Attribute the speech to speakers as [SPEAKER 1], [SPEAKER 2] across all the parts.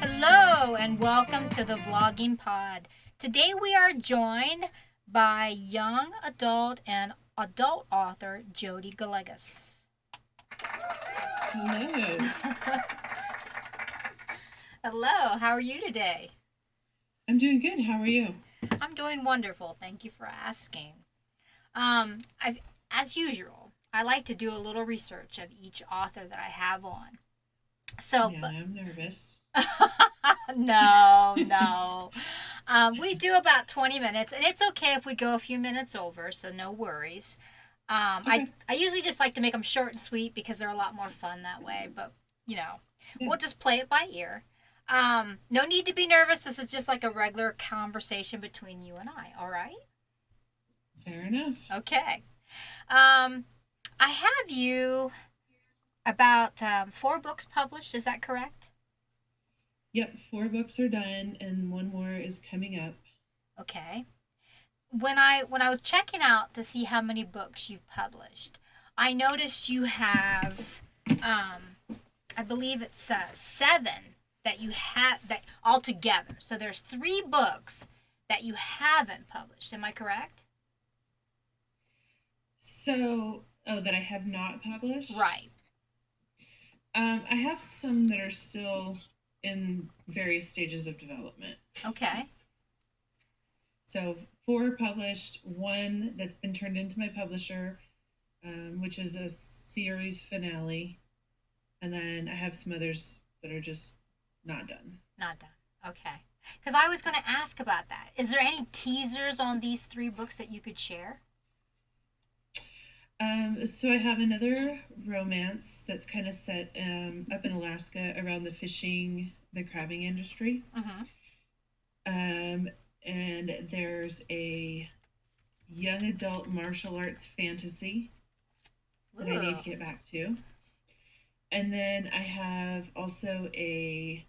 [SPEAKER 1] Hello and welcome to the Vlogging Pod. Today we are joined by young adult and adult author Jodi Gallegos.
[SPEAKER 2] Hello.
[SPEAKER 1] Hello, how are you today?
[SPEAKER 2] I'm doing good. How are you?
[SPEAKER 1] I'm doing wonderful. Thank you for asking. As usual, I like to do a little research of each author that I have on.
[SPEAKER 2] Yeah, I'm nervous.
[SPEAKER 1] No. We do about 20 minutes, and it's okay if we go a few minutes over, so no worries.
[SPEAKER 2] Okay.
[SPEAKER 1] I usually just like to make them short and sweet because they're a lot more fun that way, but
[SPEAKER 2] Yeah.
[SPEAKER 1] we'll just play it by ear. No need to be nervous. This is just like a regular conversation between you and I, all right?
[SPEAKER 2] Fair enough.
[SPEAKER 1] Okay. I have you about 4 books published, is that correct?
[SPEAKER 2] Yep, 4 books are done and one more is coming up.
[SPEAKER 1] Okay. When I was checking out to see how many books you've published, I noticed you have, I believe it's 7 that you have that altogether. So there's 3 books that you haven't published. Am I correct?
[SPEAKER 2] That I have not published?
[SPEAKER 1] Right.
[SPEAKER 2] I have some that are still in various stages of development.
[SPEAKER 1] Okay.
[SPEAKER 2] So 4 published, 1 that's been turned into my publisher, which is a series finale. And then I have some others that are just not done.
[SPEAKER 1] Not done. Okay. Because I was going to ask about that. Is there any teasers on these 3 books that you could share?
[SPEAKER 2] So I have another romance that's kind of set up in Alaska around the crabbing industry.
[SPEAKER 1] Mm-hmm.
[SPEAKER 2] And there's a young adult martial arts fantasy that I need to get back to. And then I have also a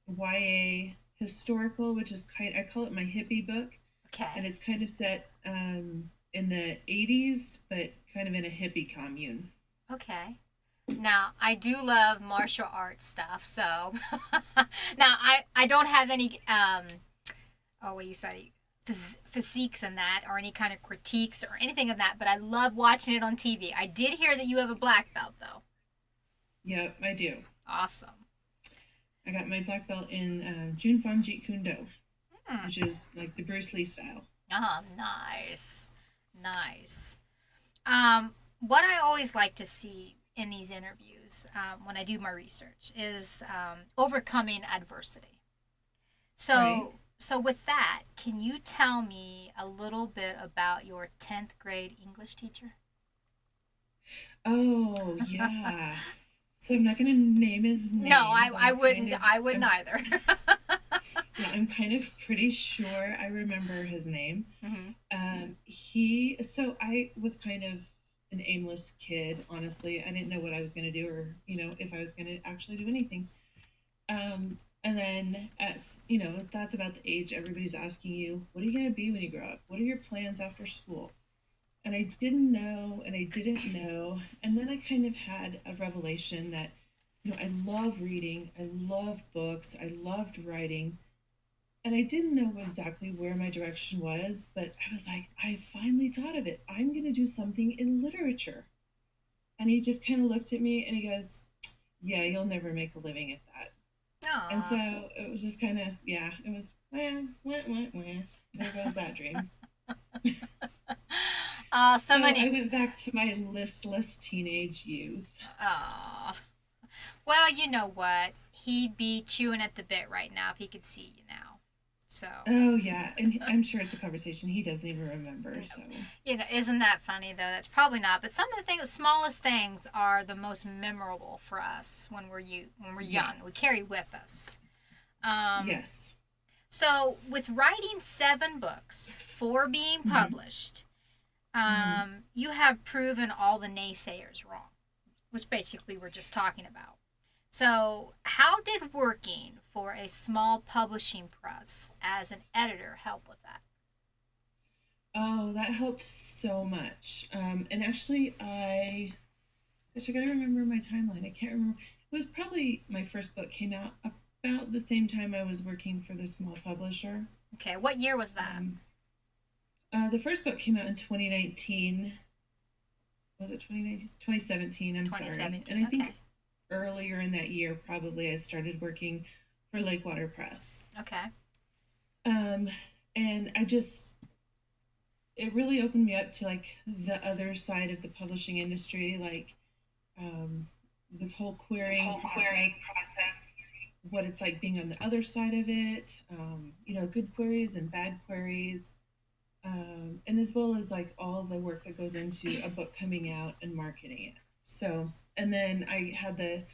[SPEAKER 2] YA historical, which is I call it my hippie book.
[SPEAKER 1] Okay.
[SPEAKER 2] And it's kind of set in the 80s, but kind of in a hippie commune.
[SPEAKER 1] Okay. Now, I do love martial arts stuff, so now I don't have any what you say, physiques in that, or any kind of critiques or anything of that, but I love watching it on TV. I did hear that you have a black belt, though.
[SPEAKER 2] Yep, I do.
[SPEAKER 1] Awesome.
[SPEAKER 2] I got my black belt in Junfang Jeet Kune Do, which is like the Bruce Lee style.
[SPEAKER 1] Oh, nice. What I always like to see in these interviews when I do my research is overcoming adversity. So,
[SPEAKER 2] Right.
[SPEAKER 1] so with that, can you tell me a little bit about your 10th grade English teacher?
[SPEAKER 2] Oh, yeah. So I'm not going to name his name.
[SPEAKER 1] No,
[SPEAKER 2] but
[SPEAKER 1] I
[SPEAKER 2] I'm
[SPEAKER 1] wouldn't.
[SPEAKER 2] kind of,
[SPEAKER 1] I wouldn't
[SPEAKER 2] I'm,
[SPEAKER 1] either.
[SPEAKER 2] yeah, I'm kind of pretty sure I remember his name.
[SPEAKER 1] Hmm.
[SPEAKER 2] So I was kind of an aimless kid, honestly. I didn't know what I was going to do or, if I was going to actually do anything. And then, that's about the age everybody's asking you, what are you going to be when you grow up? What are your plans after school? And I didn't know, and I didn't know. And then I kind of had a revelation that, I love reading, I love books, I loved writing. And I didn't know exactly where my direction was, but I was like, I finally thought of it. I'm going to do something in literature. And he just kind of looked at me and he goes, yeah, you'll never make a living at that. And so
[SPEAKER 1] Aw.
[SPEAKER 2] it was just kind of, yeah, it was, there goes that dream.
[SPEAKER 1] So
[SPEAKER 2] So I
[SPEAKER 1] many.
[SPEAKER 2] went back to my listless teenage youth.
[SPEAKER 1] Aw. Well, you know what? He'd be chewing at the bit right now if he could see you now. So,
[SPEAKER 2] Oh, yeah. And I'm sure it's a conversation he doesn't even remember. So,
[SPEAKER 1] isn't that funny though? That's probably not. But some of the things, the smallest things, are the most memorable for us when we're young. We
[SPEAKER 2] yes.
[SPEAKER 1] carry with us. Um,
[SPEAKER 2] Yes.
[SPEAKER 1] so, with writing 7 books, 4 being
[SPEAKER 2] Hmm.
[SPEAKER 1] published,
[SPEAKER 2] Hmm.
[SPEAKER 1] you have proven all the naysayers wrong, which basically we're just talking about. So, how did working for a small publishing press as an editor help with that?
[SPEAKER 2] Oh, that helped so much. And actually, gosh, I gotta remember my timeline. I can't remember. It was probably my first book came out about the same time I was working for the small publisher.
[SPEAKER 1] Okay, what year was that?
[SPEAKER 2] The first book came out in 2019. Was it 2019? 2017, I'm sorry.
[SPEAKER 1] 2017.
[SPEAKER 2] And I think
[SPEAKER 1] Okay.
[SPEAKER 2] earlier in that year, probably I started working for Lakewater Press.
[SPEAKER 1] Okay.
[SPEAKER 2] Um, and it really opened me up to like the other side of the publishing industry, like um, the whole querying process, what it's like being on the other side of it, good queries and bad queries, and as well as like all the work that goes into a book coming out and marketing it. So, and then I had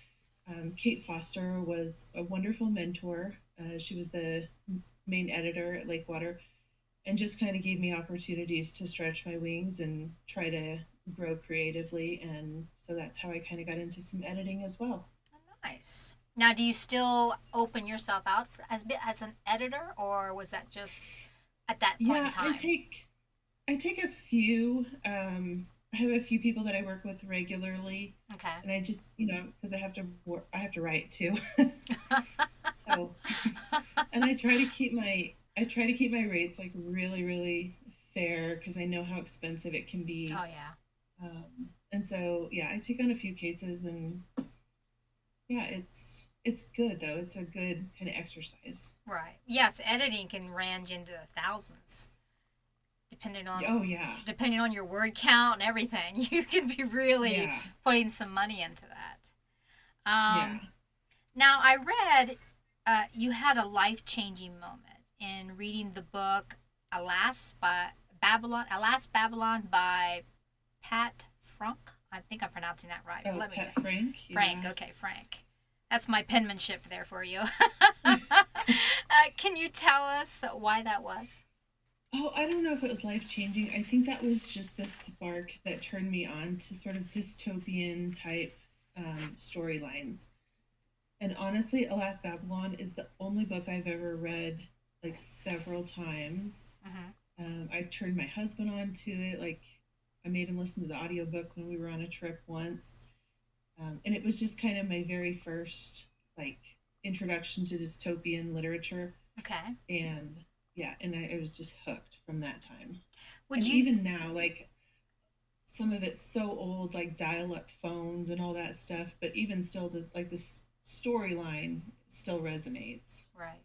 [SPEAKER 2] Kate Foster was a wonderful mentor. She was the main editor at Lakewater and just kind of gave me opportunities to stretch my wings and try to grow creatively. And so that's how I kind of got into some editing as well.
[SPEAKER 1] Nice. Now, do you still open yourself out as an editor, or was that just at that point in
[SPEAKER 2] Yeah,
[SPEAKER 1] time?
[SPEAKER 2] I take a few. I have a few people that I work with regularly,
[SPEAKER 1] Okay.
[SPEAKER 2] and I just because I have to write too. So, and I try to keep my rates like really really fair because I know how expensive it can
[SPEAKER 1] Oh
[SPEAKER 2] be.
[SPEAKER 1] yeah.
[SPEAKER 2] And so yeah, I take on a few cases, and yeah, it's good though. It's a good kind of exercise.
[SPEAKER 1] Right. Yes, editing can range into the thousands, depending on
[SPEAKER 2] Oh yeah,
[SPEAKER 1] depending on your word count and everything. You can be really
[SPEAKER 2] yeah,
[SPEAKER 1] putting some money into that.
[SPEAKER 2] yeah.
[SPEAKER 1] Now, I read you had a life changing moment in reading the book Alas Babylon by Pat Frank. I think I'm pronouncing that right.
[SPEAKER 2] Oh,
[SPEAKER 1] Let me
[SPEAKER 2] Pet
[SPEAKER 1] know.
[SPEAKER 2] Frank,
[SPEAKER 1] Frank.
[SPEAKER 2] yeah.
[SPEAKER 1] Okay, Frank. That's my penmanship there for you. Can you tell us why that was?
[SPEAKER 2] Oh, I don't know if it was life changing. I think that was just the spark that turned me on to sort of dystopian type storylines. And honestly, Alas Babylon is the only book I've ever read like several times.
[SPEAKER 1] Mm-hmm.
[SPEAKER 2] I turned my husband on to it. Like, I made him listen to the audiobook when we were on a trip once. And it was just kind of my very first like introduction to dystopian literature.
[SPEAKER 1] Okay.
[SPEAKER 2] And yeah, and I was just hooked from that time.
[SPEAKER 1] Would
[SPEAKER 2] And
[SPEAKER 1] you
[SPEAKER 2] even now, like some of it's so old, like dial-up phones and all that stuff, but even still, this storyline still resonates.
[SPEAKER 1] right?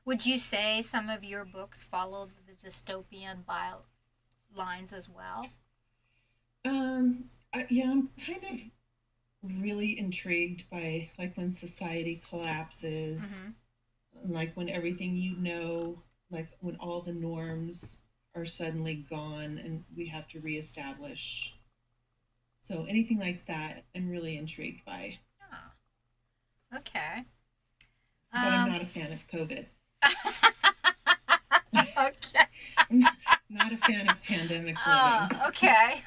[SPEAKER 1] Would you say some of your books follow the dystopian bio lines as well?
[SPEAKER 2] Yeah, I'm kind of really intrigued by like when society collapses,
[SPEAKER 1] Mm-hmm.
[SPEAKER 2] like when everything like when all the norms are suddenly gone and we have to reestablish. So anything like that, I'm really intrigued by.
[SPEAKER 1] Ah, okay.
[SPEAKER 2] But I'm
[SPEAKER 1] Um,
[SPEAKER 2] not a fan of COVID.
[SPEAKER 1] okay.
[SPEAKER 2] I'm not a fan of pandemic living.
[SPEAKER 1] Okay.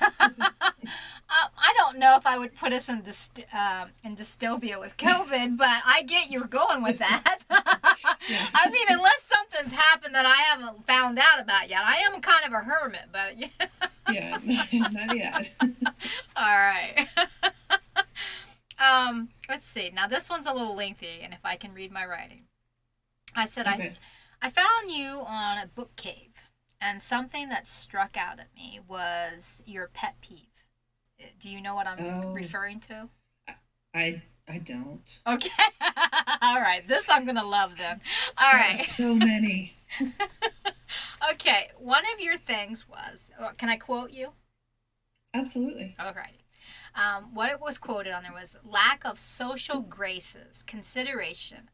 [SPEAKER 1] I don't know if I would put us in dystopia with COVID, but I get you're going with that.
[SPEAKER 2] Yeah,
[SPEAKER 1] I mean, unless something's happened that I haven't found out about yet, I am kind of a hermit. But yeah.
[SPEAKER 2] yeah, not yet.
[SPEAKER 1] All right. Let's see. Now this one's a little lengthy, and if I can read my writing, I said
[SPEAKER 2] Okay.
[SPEAKER 1] I found you on a book cave, and something that struck out at me was your pet peeve. Do you know what I'm
[SPEAKER 2] Oh,
[SPEAKER 1] referring to?
[SPEAKER 2] I don't.
[SPEAKER 1] Okay. All right. This I'm going to love then. All
[SPEAKER 2] There are
[SPEAKER 1] right.
[SPEAKER 2] so many.
[SPEAKER 1] Okay. One of your things was, can I quote you?
[SPEAKER 2] Absolutely.
[SPEAKER 1] All right. What it was quoted on there was lack of social graces, consideration.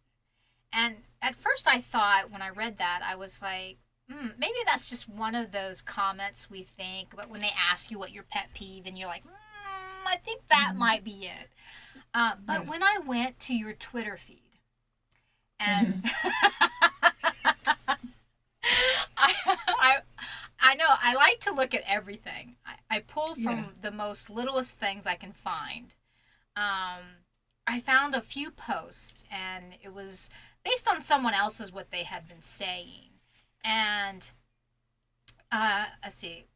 [SPEAKER 1] And at first I thought when I read that, I was like, maybe that's just one of those comments we think, but when they ask you what your pet peeve, and you're like, I think that
[SPEAKER 2] Mhm.
[SPEAKER 1] might be it. But
[SPEAKER 2] Yeah.
[SPEAKER 1] when I went to your Twitter feed, and I, I, I know I like to look at everything. I pull
[SPEAKER 2] Yeah.
[SPEAKER 1] from the most littlest things I can find. I found a few posts, and it was based on someone else's what they had been saying. And let's see.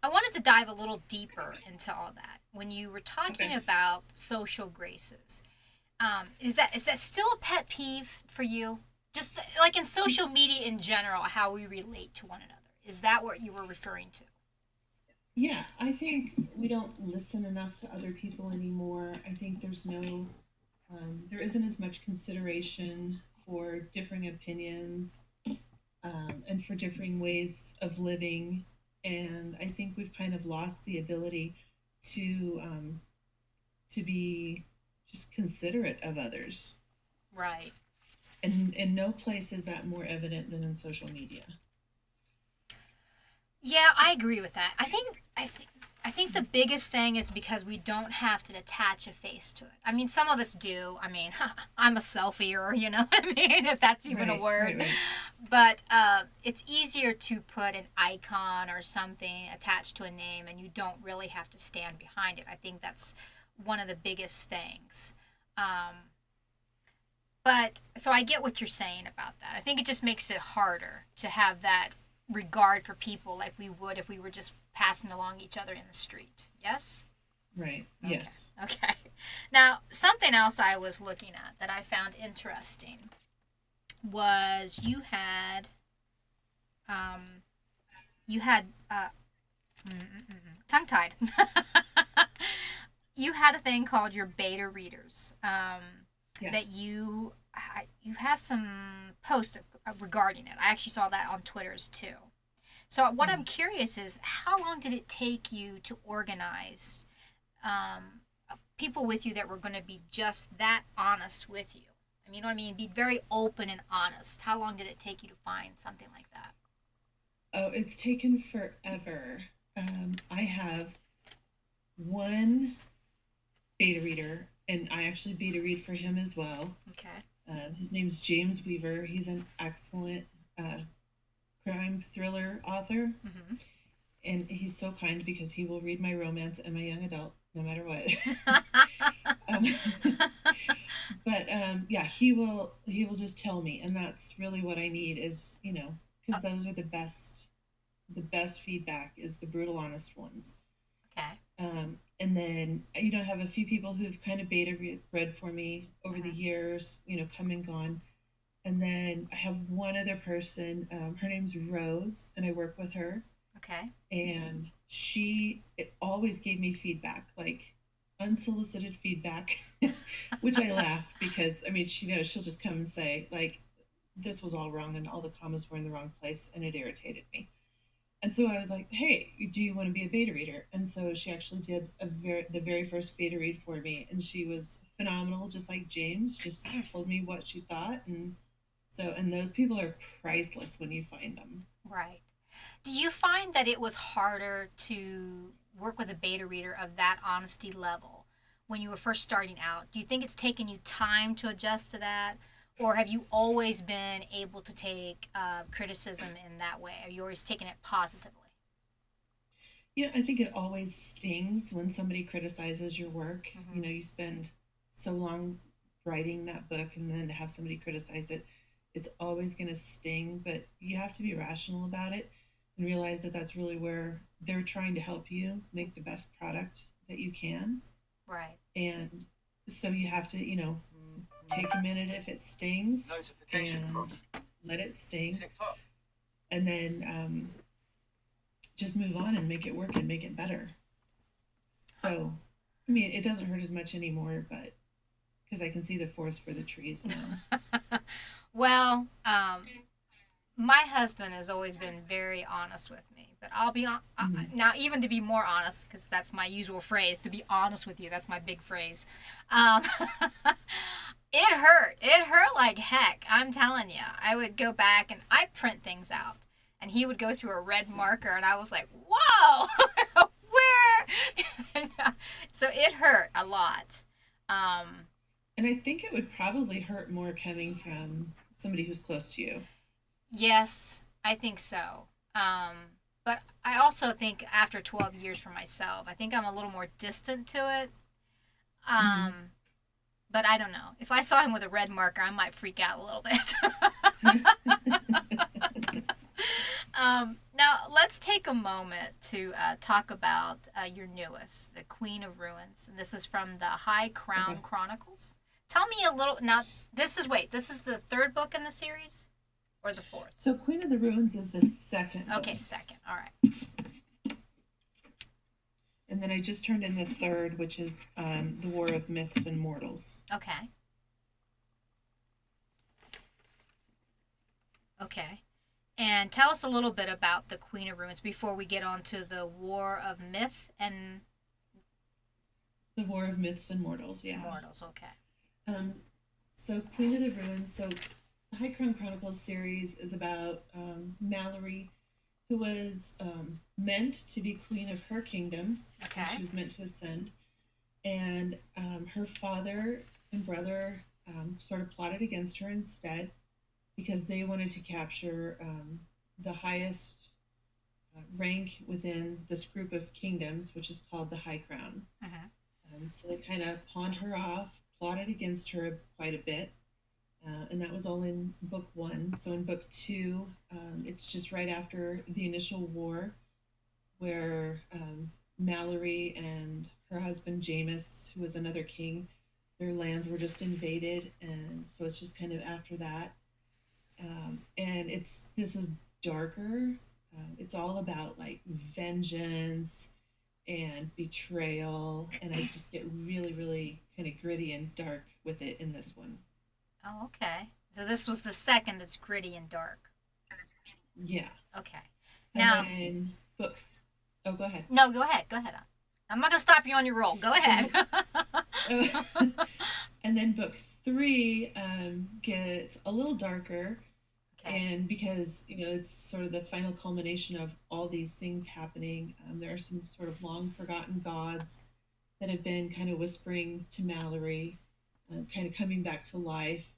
[SPEAKER 1] I wanted to dive a little deeper into all that when you were talking
[SPEAKER 2] Okay.
[SPEAKER 1] about social graces. Is that still a pet peeve for you? Just like in social media in general, how we relate to one another. Is that what you were referring to?
[SPEAKER 2] Yeah, I think we don't listen enough to other people anymore. I think there isn't as much consideration for differing opinions, and for differing ways of living. And I think we've kind of lost the ability to be just considerate of others.
[SPEAKER 1] Right.
[SPEAKER 2] And in no place is that more evident than in social media.
[SPEAKER 1] Yeah, I agree with that. I think the biggest thing is because we don't have to attach a face to it. I mean, some of us do. I mean, I'm a selfieer, you know what I mean, if that's even a
[SPEAKER 2] Right, right,
[SPEAKER 1] word.
[SPEAKER 2] right.
[SPEAKER 1] But it's easier to put an icon or something attached to a name, and you don't really have to stand behind it. I think that's one of the biggest things. Um, but so I get what you're saying about that. I think it just makes it harder to have that regard for people like we would if we were just passing along each other in the street. Yes?
[SPEAKER 2] Right.
[SPEAKER 1] Okay.
[SPEAKER 2] Yes.
[SPEAKER 1] Okay. Now, something else I was looking at that I found interesting was um you had tongue tied. You had a thing called your beta readers.
[SPEAKER 2] Yeah.
[SPEAKER 1] That you have some posts regarding it. I actually saw that on Twitter's too. So what I'm
[SPEAKER 2] Mm.
[SPEAKER 1] curious is how long did it take you to organize people with you that were going to be just that honest with you? I mean, you know what I mean? Be very open and honest. How long did it take you to find something like that?
[SPEAKER 2] Oh, it's taken forever. I have one beta reader, and I actually beta read for him as well.
[SPEAKER 1] Okay.
[SPEAKER 2] His name's James Weaver. He's an excellent uh, crime thriller author,
[SPEAKER 1] Mm-hmm.
[SPEAKER 2] and he's so kind because he will read my romance and my young adult no matter what. um, but yeah, he will just tell me, and that's really what I need is because those are the best feedback is the brutal honest ones.
[SPEAKER 1] Okay.
[SPEAKER 2] And then I have a few people who've kind of read for me over the
[SPEAKER 1] Mm-hmm.
[SPEAKER 2] years, come and gone. And then I have one other person. Her name's Rose, and I work with her.
[SPEAKER 1] Okay.
[SPEAKER 2] And she always gave me feedback, like unsolicited feedback, which I laugh because I mean, she'll just come and say like, "This was all wrong, and all the commas were in the wrong place," and it irritated me. And so I was like, "Hey, do you want to be a beta reader?" And so she actually did the very first beta read for me, and she was phenomenal, just like James. Just told me what she thought, and those people are priceless when you find them.
[SPEAKER 1] Right. Do you find that it was harder to work with a beta reader of that honesty level when you were first starting out? Do you think it's taken you time to adjust to that? Or have you always been able to take criticism in that way? Have you always taken it positively?
[SPEAKER 2] Yeah, I think it always stings when somebody criticizes your work.
[SPEAKER 1] Mm-hmm.
[SPEAKER 2] You spend so long writing that book, and then to have somebody criticize it, it's always going to sting. But you have to be rational about it and realize that that's really where they're trying to help you make the best product that you can.
[SPEAKER 1] Right.
[SPEAKER 2] And so you have to, take a minute if it stings and let it sting, and then just move on and make it work and make it better. So, I mean, it doesn't hurt as much anymore, but because I can see the forest for the trees now.
[SPEAKER 1] Well, my husband has always been very honest with me, but I'll be on
[SPEAKER 2] Mhm.
[SPEAKER 1] now. Even to be more honest, because that's my usual phrase. To be honest with you, that's my big phrase. It hurt. It hurt like heck. I'm telling you. I would go back and I print things out, and he would go through a red marker, and I was like, "Whoa, where?" So it hurt a lot. Um,
[SPEAKER 2] And I think it would probably hurt more coming from somebody who's close to you.
[SPEAKER 1] yes, I think so. But I also think after 12 years for myself, I think I'm a little more distant to it.
[SPEAKER 2] Mhm.
[SPEAKER 1] Um, but I don't know. If I saw him with a red marker, I might freak out a little bit. Now, let's take a moment to talk about your newest, The Queen of Ruins. And this is from the High Crown
[SPEAKER 2] Okay.
[SPEAKER 1] Chronicles. Tell me a little now. This is the third book in the series, or the fourth?
[SPEAKER 2] So Queen of the Ruins is the second book.
[SPEAKER 1] Okay, second. All right.
[SPEAKER 2] And then I just turned in the third, which is The War of Myths and Mortals.
[SPEAKER 1] Okay. Okay. And tell us a little bit about the Queen of Ruins before we get on to the War of Myth and
[SPEAKER 2] The War of Myths and Mortals, yeah.
[SPEAKER 1] Mortals. Okay.
[SPEAKER 2] So Queen of the Ruins, so the High Crown Chronicles series is about Mallory, who was meant to be queen of her kingdom.
[SPEAKER 1] Okay.
[SPEAKER 2] She was meant to ascend. And her father and brother sort of plotted against her instead because they wanted to capture the highest rank within this group of kingdoms, which is called the High Crown.
[SPEAKER 1] Uh-huh.
[SPEAKER 2] So they kind of pawned her off, plotted against her quite a bit. And that was all in book one. So in book two, it's just right after the initial war where Mallory and her husband Jameis, who was another king, their lands were just invaded. And so it's just kind of after that. And this is darker. It's all about like vengeance and betrayal. And I just get really, really kind of gritty and dark with it in this one.
[SPEAKER 1] Oh, okay. So this was the second that's gritty and dark.
[SPEAKER 2] Yeah.
[SPEAKER 1] Okay.
[SPEAKER 2] And
[SPEAKER 1] Now,
[SPEAKER 2] then book. Oh, go ahead.
[SPEAKER 1] no, go ahead. Go ahead. I'm not gonna stop you on your roll. Go ahead.
[SPEAKER 2] And then book three gets a little darker,
[SPEAKER 1] Okay.
[SPEAKER 2] and because it's sort of the final culmination of all these things happening, there are some sort of long forgotten gods that have been kind of whispering to Mallory, kind of coming back to life.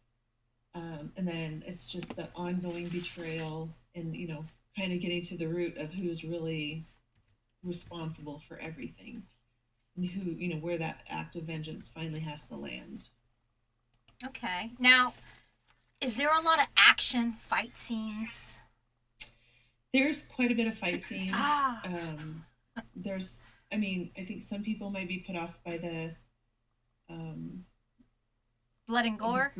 [SPEAKER 2] And then it's just the ongoing betrayal and, kind of getting to the root of who's really responsible for everything and who, where that act of vengeance finally has to land.
[SPEAKER 1] Okay. Now, is there a lot of action, fight scenes?
[SPEAKER 2] There's quite a bit of fight scenes.
[SPEAKER 1] Ah.
[SPEAKER 2] There's, I mean, I think some people might be put off by the
[SPEAKER 1] Blood and gore?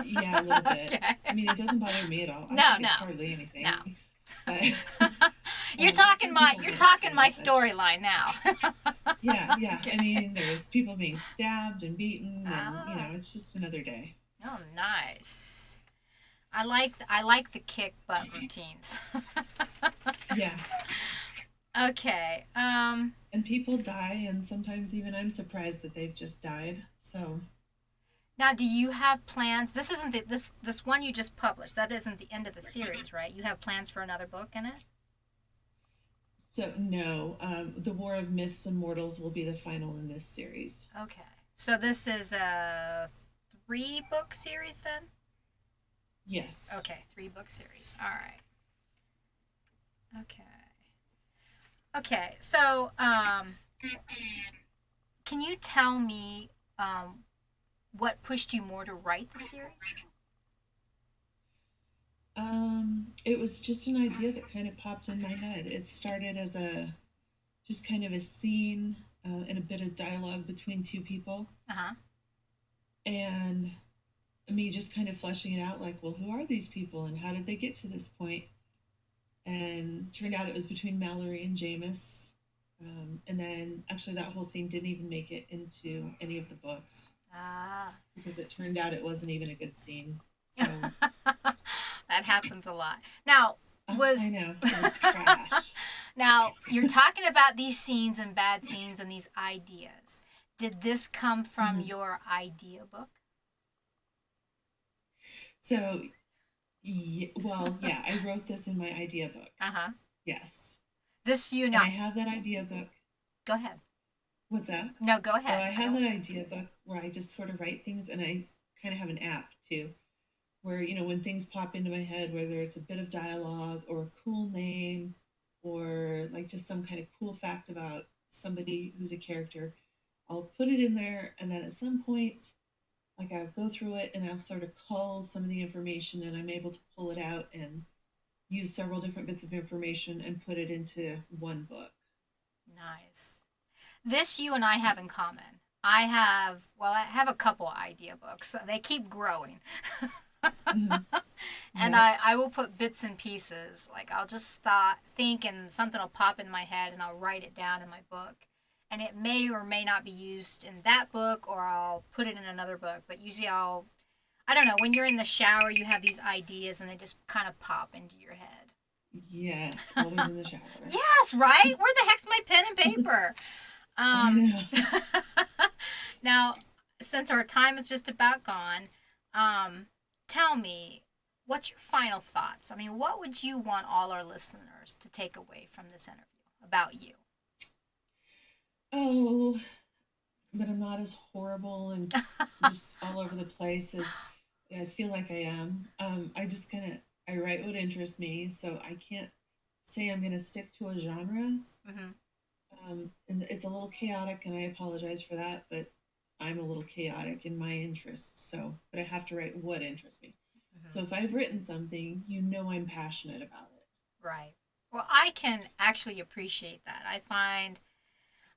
[SPEAKER 2] Yeah, a little bit.
[SPEAKER 1] Okay.
[SPEAKER 2] I mean, it doesn't bother me at all.
[SPEAKER 1] No,
[SPEAKER 2] I think
[SPEAKER 1] no.
[SPEAKER 2] it's hardly anything.
[SPEAKER 1] No.
[SPEAKER 2] But,
[SPEAKER 1] You're talking my
[SPEAKER 2] such.
[SPEAKER 1] storyline now.
[SPEAKER 2] Yeah, yeah.
[SPEAKER 1] Okay.
[SPEAKER 2] I mean, there's people being stabbed and beaten, and
[SPEAKER 1] Ah.
[SPEAKER 2] it's just another day.
[SPEAKER 1] Oh, nice. I like the kick butt routines.
[SPEAKER 2] Yeah.
[SPEAKER 1] Okay.
[SPEAKER 2] And people die, and sometimes even I'm surprised that they've just died. So
[SPEAKER 1] Now, do you have plans? This isn't this one you just published. That isn't the end of the series, right? You have plans for another book in it?
[SPEAKER 2] So no, the War of Myths and Mortals will be the final in this series.
[SPEAKER 1] Okay. So this is a 3-book series then?
[SPEAKER 2] Yes.
[SPEAKER 1] Okay, 3-book series. All right. Okay. Okay. So, can you tell me what pushed you more to write the series?
[SPEAKER 2] It was just an idea that kind of popped in my head. It started as just kind of a scene and a bit of dialogue between two people,
[SPEAKER 1] Uh-huh.
[SPEAKER 2] and me just kind of fleshing it out, like, well, who are these people and how did they get to this point? And turned out it was between Mallory and Jameis. And then actually that whole scene didn't even make it into any of the books
[SPEAKER 1] Ah.
[SPEAKER 2] because it turned out it wasn't even a good scene. So
[SPEAKER 1] That happens a lot. Now,
[SPEAKER 2] I
[SPEAKER 1] was
[SPEAKER 2] know, it was trash.
[SPEAKER 1] now you're talking about these scenes and bad scenes and these ideas. Did this come from
[SPEAKER 2] Mhm.
[SPEAKER 1] your idea book?
[SPEAKER 2] So, well, yeah, I wrote this in my idea book.
[SPEAKER 1] Uh-huh.
[SPEAKER 2] Yes.
[SPEAKER 1] This you
[SPEAKER 2] And
[SPEAKER 1] know.
[SPEAKER 2] I have that idea book.
[SPEAKER 1] Go ahead.
[SPEAKER 2] What's that?
[SPEAKER 1] No, go
[SPEAKER 2] Oh,
[SPEAKER 1] ahead.
[SPEAKER 2] I have that idea book where I just sort of write things, and I kind of have an app too, where, when things pop into my head, whether it's a bit of dialogue or a cool name or like just some kind of cool fact about somebody who's a character, I'll put it in there, and then at some point, like I'll go through it and I'll sort of cull some of the information, and I'm able to pull it out and use several different bits of information and put it into one book.
[SPEAKER 1] Nice. This you and I have in common. I have a couple idea books. They keep growing.
[SPEAKER 2] Mhm.
[SPEAKER 1] And
[SPEAKER 2] Yeah.
[SPEAKER 1] I will put bits and pieces. Like I'll just think and something will pop in my head and I'll write it down in my book. And it may or may not be used in that book or I'll put it in another book. But usually I don't know, when you're in the shower, you have these ideas and they just kind of pop into your head.
[SPEAKER 2] Yes. Always in the shower.
[SPEAKER 1] Yes, right? Where the heck's my pen and paper?
[SPEAKER 2] I
[SPEAKER 1] Um,
[SPEAKER 2] know.
[SPEAKER 1] now, since our time is just about gone, tell me, what's your final thoughts? I mean, what would you want all our listeners to take away from this interview about you?
[SPEAKER 2] Oh, that I'm not as horrible and just all over the place as I feel like I am. I just kind of I write what interests me, so I can't say I'm going to stick to a genre.
[SPEAKER 1] Hmm.
[SPEAKER 2] And it's a little chaotic, and I apologize for that, but I'm a little chaotic in my interests. So, but I have to write what interests me. So
[SPEAKER 1] Hmm.
[SPEAKER 2] if I've written something, you know I'm passionate about it.
[SPEAKER 1] Right. Well, I can actually appreciate that. I find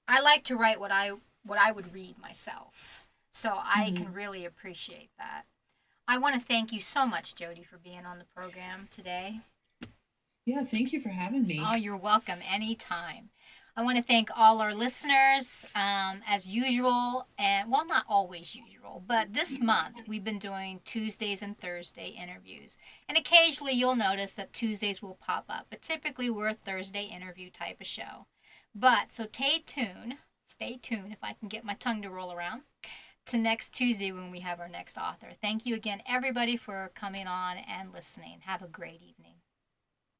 [SPEAKER 1] I like to write what I would read myself. So I
[SPEAKER 2] Hmm.
[SPEAKER 1] can really appreciate that. I want to thank you so much, Jodi, for being on the program today.
[SPEAKER 2] Yeah, thank you for having
[SPEAKER 1] Oh,
[SPEAKER 2] me.
[SPEAKER 1] you're welcome anytime. I want to thank all our listeners as usual, and well, not always usual, but this month we've been doing Tuesdays and Thursday interviews. And occasionally you'll notice that Tuesdays will pop up, but typically we're a Thursday interview type of show. But so stay tuned if I can get my tongue to roll around to next Tuesday when we have our next author. Thank you again, everybody, for coming on and listening. Have a great evening.